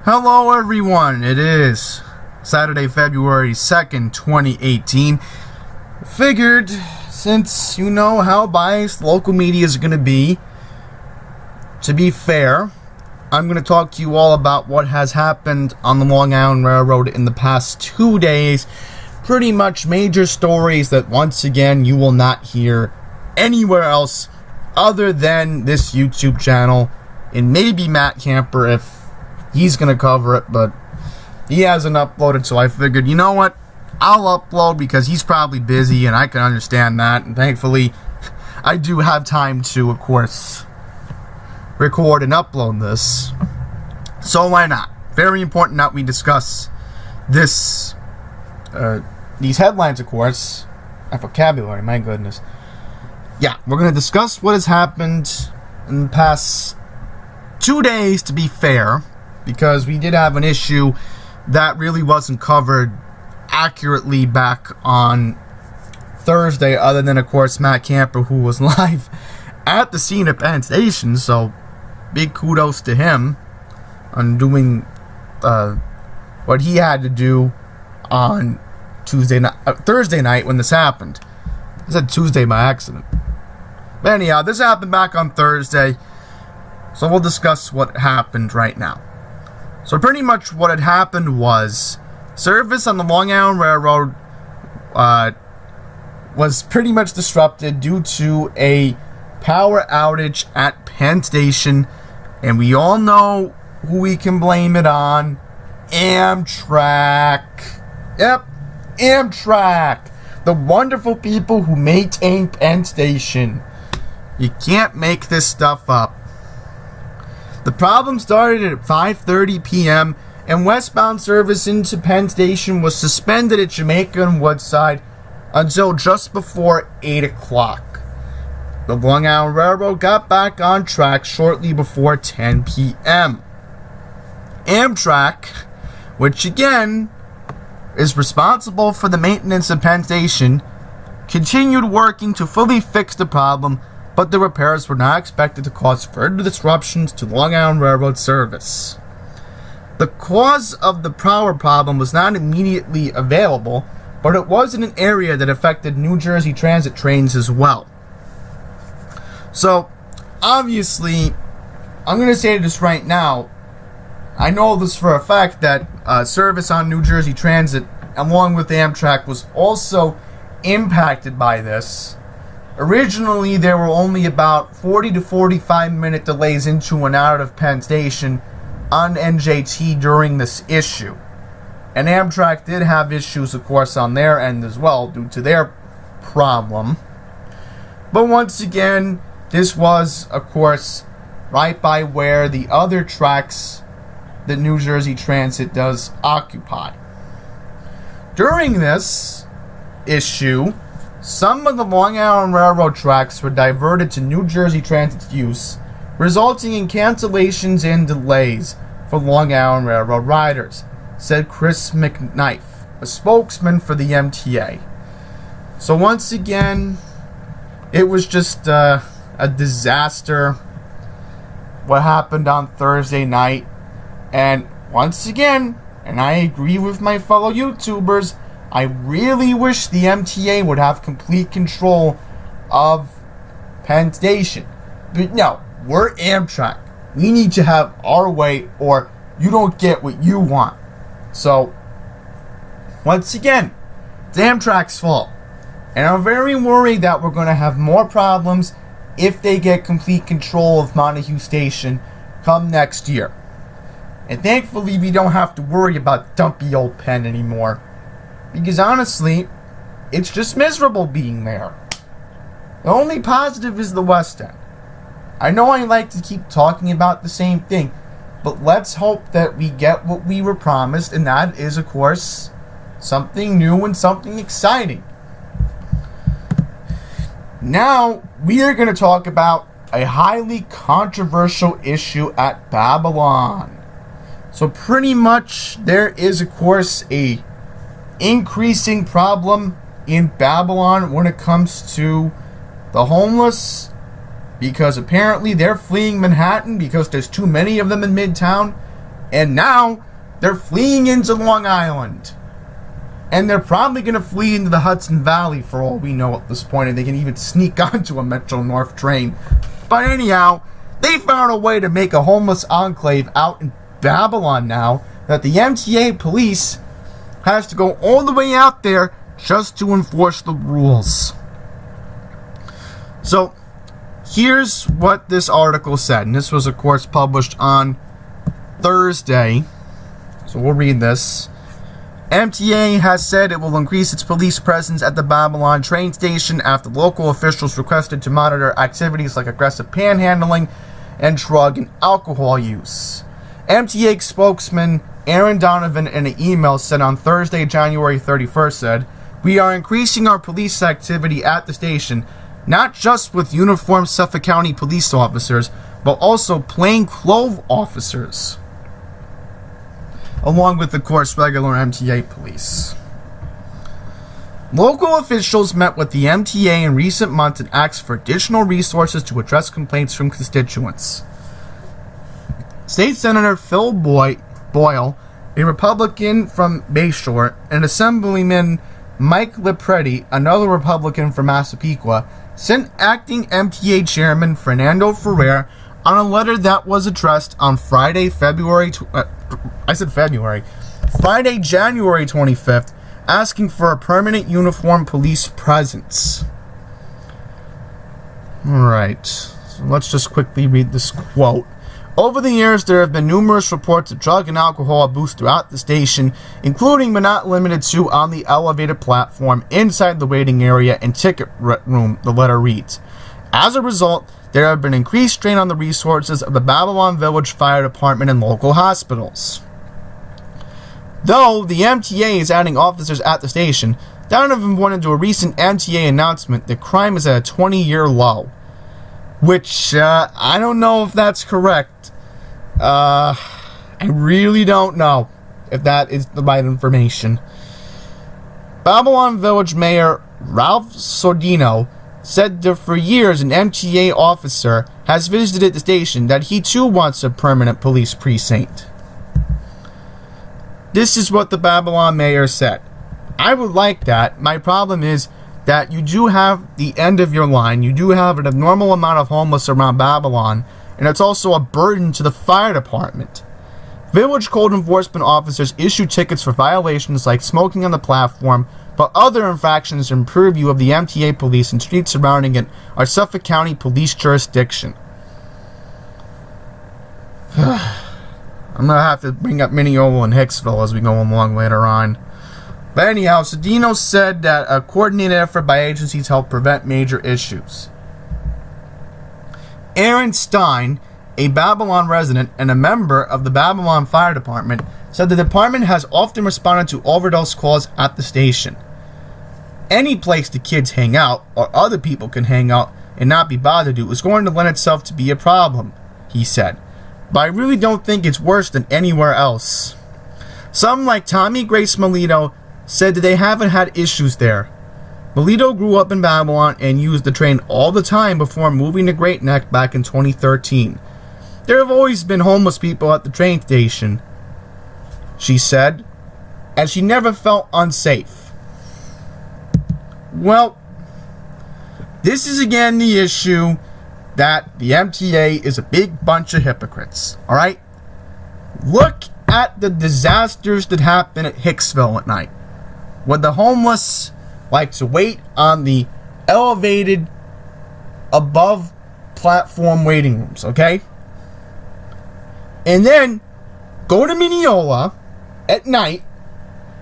Hello everyone, it is Saturday, February 2nd, 2018. Figured, since you know how biased local media is going to be fair, I'm going to talk to you all about what has happened on the Long Island Railroad in the past 2 days. Pretty much major stories that once again you will not hear anywhere else other than this YouTube channel, and maybe Matt Camper if he's going to cover it, but he hasn't uploaded, so I figured, you know what, I'll upload because he's probably busy, and I can understand that, and thankfully, I do have time to, of course, record and upload this, so why not? Very important that we discuss this, these headlines, of course. My vocabulary, my goodness. Yeah, we're going to discuss what has happened in the past 2 days, to be fair, because we did have an issue that really wasn't covered accurately back on Thursday, other than, of course, Matt Camper, who was live at the scene at Penn Station, so big kudos to him on doing what he had to do on Thursday night when this happened. I said Tuesday by accident. But anyhow, this happened back on Thursday, so we'll discuss what happened right now. So pretty much what had happened was service on the Long Island Railroad was pretty much disrupted due to a power outage at Penn Station, and we all know who we can blame it on. Amtrak. Yep, Amtrak. The wonderful people who maintain Penn Station. You can't make this stuff up. The problem started at 5:30 p.m. and westbound service into Penn Station was suspended at Jamaica and Woodside until just before 8 o'clock. The Long Island Railroad got back on track shortly before 10 p.m. Amtrak, which again is responsible for the maintenance of Penn Station, continued working to fully fix the problem, but the repairs were not expected to cause further disruptions to Long Island Railroad service. The cause of the power problem was not immediately available, but it was in an area that affected New Jersey Transit trains as well. So, obviously, I'm going to say this right now. I know this for a fact that service on New Jersey Transit, along with Amtrak, was also impacted by this. Originally, there were only about 40 to 45 minute delays into and out of Penn Station on NJT during this issue. And Amtrak did have issues, of course, on their end as well due to their problem. But once again, this was, of course, right by where the other tracks that New Jersey Transit does occupy. During this issue, some of the Long Island Railroad tracks were diverted to New Jersey Transit's use, resulting in cancellations and delays for Long Island Railroad riders, said Chris McKnife, a spokesman for the MTA. So once again, it was just a disaster what happened on Thursday night. And once again, and I agree with my fellow YouTubers, I really wish the MTA would have complete control of Penn Station. But no, we're Amtrak. We need to have our way or you don't get what you want. So, once again, it's Amtrak's fault. And I'm very worried that we're going to have more problems if they get complete control of Montague Station come next year. And thankfully, we don't have to worry about dumpy old Penn anymore. Because honestly, it's just miserable being there. The only positive is the West End. I know I like to keep talking about the same thing, but let's hope that we get what we were promised, and that is, of course, something new and something exciting. Now, we are going to talk about a highly controversial issue at Babylon. So pretty much, there is, of course, a increasing problem in Babylon when it comes to the homeless, because apparently they're fleeing Manhattan because there's too many of them in Midtown, And now they're fleeing into Long Island. And they're probably going to flee into the Hudson Valley for all we know at this point. And they can even sneak onto a Metro North train. But anyhow, they found a way to make a homeless enclave out in Babylon now that the MTA police has to go all the way out there just to enforce the rules. So, here's what this article said. And this was, of course, published on Thursday. So we'll read this. MTA has said it will increase its police presence at the Babylon train station after local officials requested to monitor activities like aggressive panhandling and drug and alcohol use. MTA spokesman Aaron Donovan, in an email sent on Thursday, January 31st, said, "We are increasing our police activity at the station, not just with uniformed Suffolk County police officers, but also plainclothes officers, along with, of course, regular MTA police." Local officials met with the MTA in recent months and asked for additional resources to address complaints from constituents. State Senator Phil Boyle, a Republican from Bayshore, and Assemblyman Mike Lipretti, another Republican from Massapequa, sent acting MTA Chairman Fernando Ferrer on a letter that was addressed on Friday, January 25th, asking for a permanent uniformed police presence. Alright, so let's just quickly read this quote. "Over the years, there have been numerous reports of drug and alcohol abuse throughout the station, including but not limited to on the elevated platform, inside the waiting area, and ticket room," the letter reads. "As a result, there have been increased strain on the resources of the Babylon Village Fire Department and local hospitals." Though the MTA is adding officers at the station, Donovan pointed to a recent MTA announcement that crime is at a 20-year low. Which, I don't know if that's correct. I really don't know if that is the right information. Babylon Village Mayor Ralph Sordino said that for years an MTA officer has visited the station, that he too wants a permanent police precinct. This is what the Babylon mayor said. "I would like that. My problem is that you do have the end of your line. You do have an abnormal amount of homeless around Babylon, and it's also a burden to the fire department. Village code enforcement officers issue tickets for violations like smoking on the platform, but other infractions in purview of the MTA police and streets surrounding it are Suffolk County police jurisdiction." I'm going to have to bring up Mineola and Hicksville as we go along later on. But anyhow, Sordino said that a coordinated effort by agencies helped prevent major issues. Aaron Stein, a Babylon resident and a member of the Babylon Fire Department, said the department has often responded to overdose calls at the station. "Any place the kids hang out, or other people can hang out and not be bothered to, is going to lend itself to be a problem," he said. "But I really don't think it's worse than anywhere else." Some, like Tommy Grace Melito, said that they haven't had issues there. Melito grew up in Babylon and used the train all the time before moving to Great Neck back in 2013. "There have always been homeless people at the train station," she said, "and she never felt unsafe." Well, this is again the issue that the MTA is a big bunch of hypocrites, alright? Look at the disasters that happen at Hicksville at night, where the homeless like to wait on the elevated above platform waiting rooms, okay? And then go to Mineola at night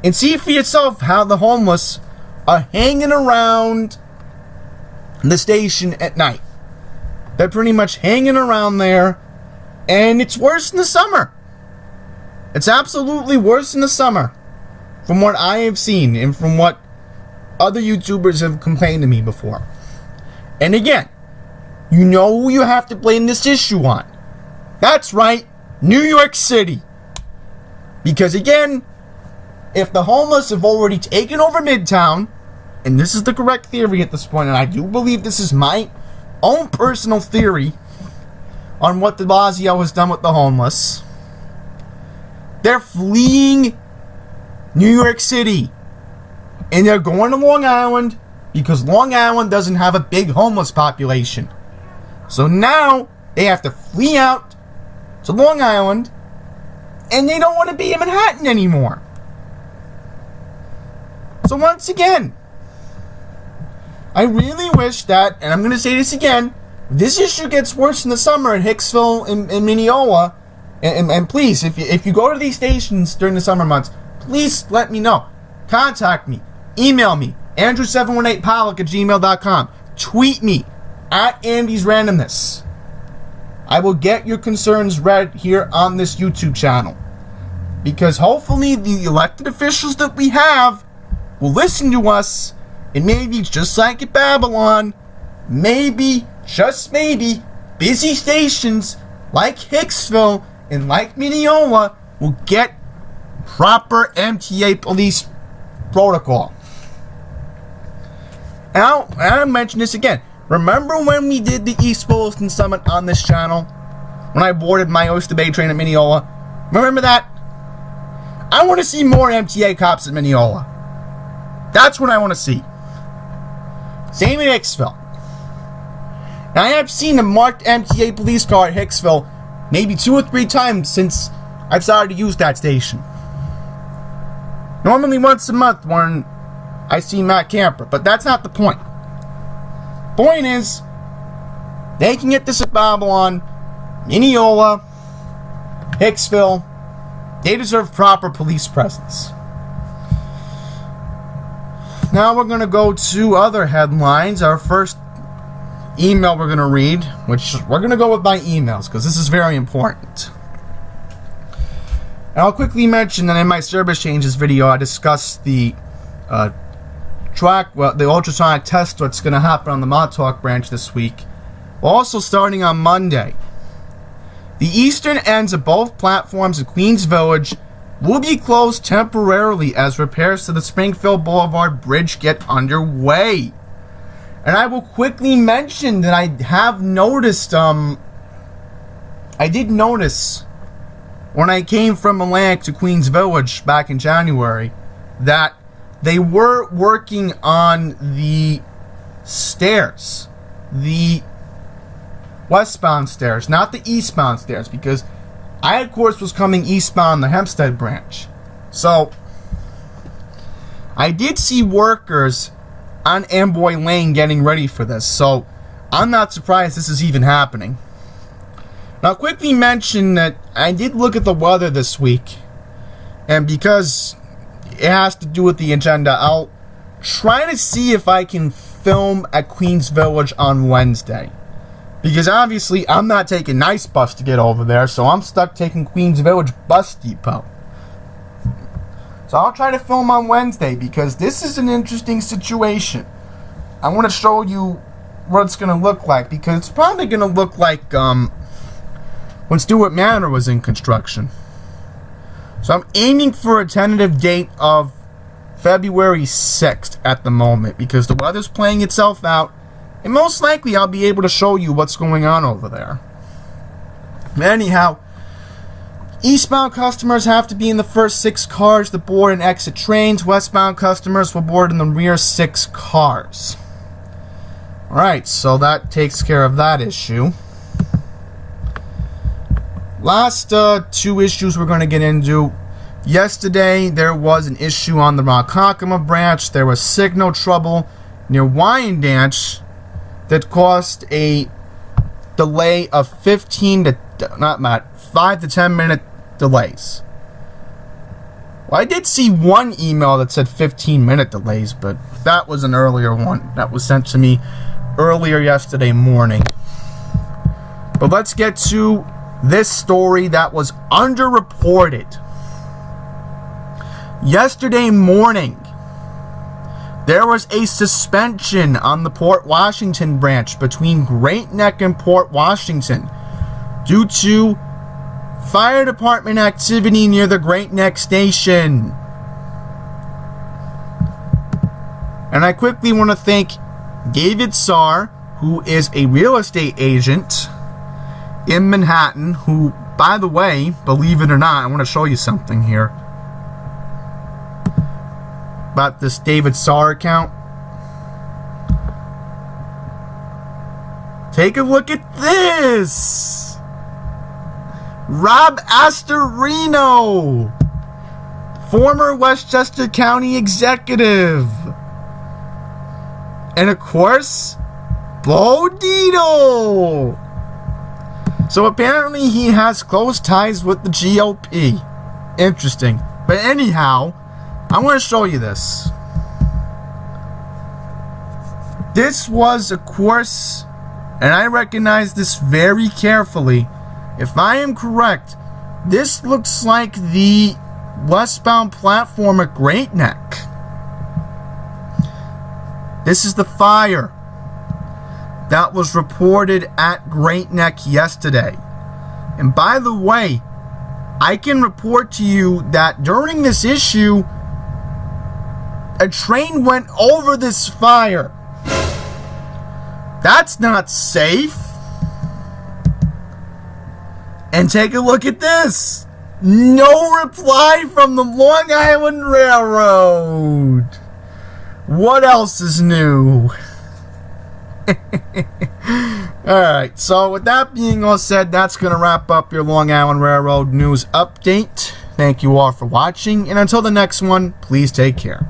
and see for yourself how the homeless are hanging around the station at night. They're pretty much hanging around there, and it's worse in the summer. It's absolutely worse in the summer, from what I have seen and from what other YouTubers have complained to me before. And again, you know who you have to blame this issue on. That's right, New York City. Because again, if the homeless have already taken over Midtown, and this is the correct theory at this point, and I do believe this is my own personal theory on what de Blasio has done with the homeless, They're fleeing New York City. And they're going to Long Island because Long Island doesn't have a big homeless population. So now they have to flee out to Long Island, and they don't want to be in Manhattan anymore. So once again, I really wish that, and I'm going to say this again, this issue gets worse in the summer at Hicksville and Mineola, and please, if you go to these stations during the summer months, please let me know. Contact me. Email me. Andrew718pollock@gmail.com. Tweet me at Andy's Randomness. I will get your concerns read here on this YouTube channel. Because hopefully the elected officials that we have will listen to us, and maybe just like at Babylon, maybe, just maybe, busy stations like Hicksville and like Mineola will get proper MTA police protocol. And I'll mention this again. Remember when we did the East Williston Summit on this channel? When I boarded my Oyster Bay train at Mineola? Remember that? I want to see more MTA cops at Mineola. That's what I want to see. Same at Hicksville. Now, I have seen a marked MTA police car at Hicksville maybe 2 or 3 times since I've started to use that station. Normally once a month when I see Matt Camper, but that's not the point. Point is, they can get this at Babylon, Mineola, Hicksville. They deserve proper police presence. Now we're going to go to other headlines. Our first email we're going to read, which we're going to go with my emails because this is very important. And I'll quickly mention that in my service changes video, I discussed the the ultrasonic test that's going to happen on the Montauk branch this week. Also starting on Monday, the eastern ends of both platforms of Queens Village will be closed temporarily as repairs to the Springfield Boulevard Bridge get underway. And I will quickly mention that I have noticed, I did notice when I came from Atlantic to Queens Village back in January that they were working on the stairs, the westbound stairs, not the eastbound stairs, because I, of course, was coming eastbound the Hempstead branch. So I did see workers on Amboy Lane getting ready for this, so I'm not surprised this is even happening. Now, I'll quickly mention that I did look at the weather this week, and because it has to do with the agenda, I'll try to see if I can film at Queens Village on Wednesday. Because obviously, I'm not taking Nice Bus to get over there, so I'm stuck taking Queens Village Bus Depot. So I'll try to film on Wednesday, because this is an interesting situation. I want to show you what it's going to look like, because it's probably going to look like when Stewart Manor was in construction. So I'm aiming for a tentative date of February 6th at the moment, because the weather's playing itself out, and most likely I'll be able to show you what's going on over there. Anyhow, eastbound customers have to be in the first 6 cars to board and exit trains. Westbound customers will board in the rear 6 cars. Alright, so that takes care of that issue. Last 2 issues we're going to get into. Yesterday, there was an issue on the Ronkonkoma branch. There was signal trouble near Wyandanch that caused a delay of 5 to 10 minute delays. Well, I did see one email that said 15-minute delays, but that was an earlier one that was sent to me earlier yesterday morning. But let's get to this story that was underreported. Yesterday morning, there was a suspension on the Port Washington branch between Great Neck and Port Washington due to fire department activity near the Great Neck station. And I quickly want to thank David Sarr, who is a real estate agent in Manhattan, who By the way, believe it or not, I want to show you something here about this David Saar account. Take a look at this. Rob Astorino, former Westchester County executive. And of course, Bo Dietl. So apparently he has close ties with the GOP. Interesting. But anyhow, I want to show you this. This was, of course, and I recognize this very carefully. If I am correct, this looks like the westbound platform at Great Neck. This is the fire that was reported at Great Neck yesterday. And by the way, I can report to you that during this issue, a train went over this fire. That's not safe. And take a look at this. No reply from the Long Island Railroad. What else is new? Alright, so with that being all said, that's going to wrap up your Long Island Railroad news update. Thank you all for watching, and until the next one, please take care.